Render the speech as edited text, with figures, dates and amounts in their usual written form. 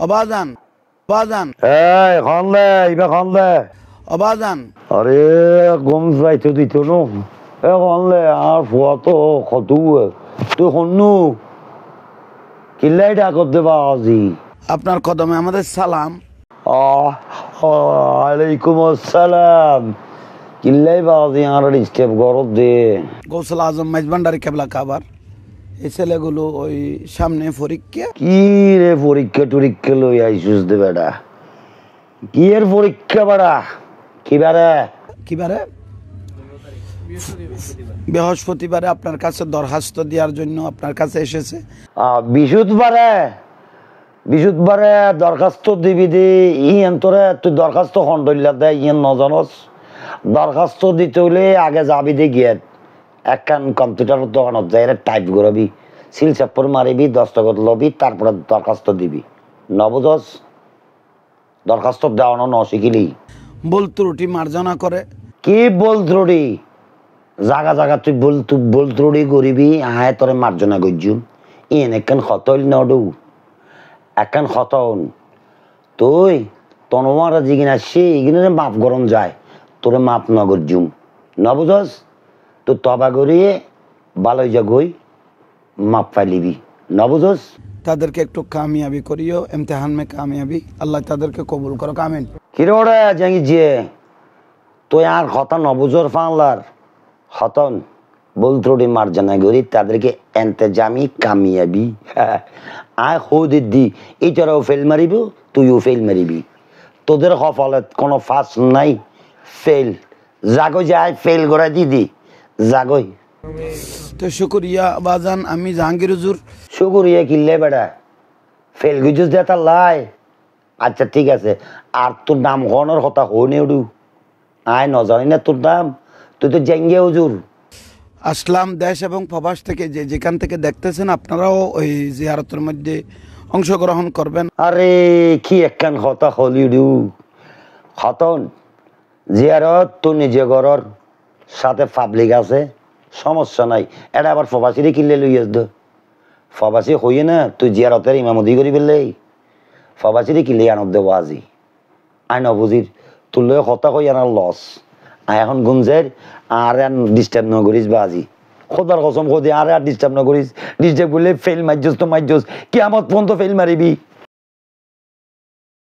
অবাজান অবাজান এই খানলে ইবা খানলে অবাজান আরে গম যাইতে দিত ন এ খানলে আর ফুয়া তো কত তুই হনু কিল্লাই ডাকত দেবা আজি আপনার কদমে আমাদের সালাম। আলাইকুম আসসালাম কিল্লাই বাজি আর ডিস্টার্ব করত দে গৌসল আজম মেজবান্ডারি কেবলা কাবার। এই ছেলেগুলো ওই সামনে পরীক্ষা। কি রে পরীক্ষা টরীক্ষা লই আইসুস দে বেটা কি এর পরীক্ষা বেটা কি বেড়া কিবারে বৃহস্পতিবারে আপনার কাছে দরখাস্ত দেওয়ার জন্য আপনার কাছে এসেছে। বিশুদ্ধবারে দরখাস্ত দিবি দি ইয়েন তোরে তুই দরখাস্ত খন্ডল্লা দে ইয়েন নজানস দরখাস্ত দিতে হলে আগে যাবি দে গিয়ে একখান কম্পিউটার দোকানত যাই টাইপ করবি সিল চাপ্পর মারিবি দস্তখত লবি তারপরে দরখাস্ত দিবি নবুঝস দরখাস্ত দেওয়ানো ন শিখিলি বল ত্রুটি মার্জনা করে। কি বল ত্রুটি জাগা জাগা তুই বল ত্রুটি করিবি আয় তোরে মার্জনা করছুন ইয়েন একখান খত হইল নডু একখান খতন তুই তনোয়ারা জিগিন আসছে এগিনে মাপ গরম যায় তোরে মাপ নগর জুম নবুঝস তো তবা করিয়ে বালই যা গই মাপ ফাইলিবি নবুঝস তাদেরকে একটু কামিয়াবি করিও ইমতিহান মে কামিয়াবি আল্লাহ তাদেরকে কবুল করো আমিন। কিরে জাঙ্গি যে তুই আর হতা নবুজর ফাংলার হতন বল ত্রুটি মার্জনা করি তাদেরকে এন্তেজামি কামিয়াবি আয় হৌদি দি এইটারাও ফেল মারিব তুইও ফেল মারিবি তোদের কপালে কোনো ফাঁস নাই ফেল জাগো যায় ফেল করে দিদি জাগই তো শুকরিয়া বাজান আমি জাহাঙ্গীর হুজুর। শুকুরিয়া কিনলে বেটা ফেল গুজুস দে তার লাই আচ্ছা ঠিক আছে আর তোর নাম হনের কথা হনে উঠু আয় নজানি না তোর নাম তুই তো জেঙ্গে হুজুর আসলাম দেশ এবং প্রবাস থেকে যেখান থেকে দেখতেছেন আপনারাও ওই জিয়ারতের মধ্যে অংশগ্রহণ করবেন। আরে কি একখান কথা হলিউডু হতন জিয়ারত তো নিজে ঘরের সাথে পাবলিক আছে সমস্যা নাই এটা আবার প্রবাসীরে কিনলে লইয়াস দো প্রবাসী হইয়ে না তুই জিয়ারতের ইমামতি করি ফেললেই প্রবাসীরে কিনলে আনত দেবো আজি আই নবুজির তোর লয়ে কথা কই আনার লস আয় এখন গুমজের আর ডিস্টার্ব ন করিস বা আজি খোদার কসম খোদে আর ডিস্টার্ব ন করিস ডিস্টার্ব করলে ফেল মাইজস তো মাইজস কেমন পর্যন্ত ফেল মারিবি।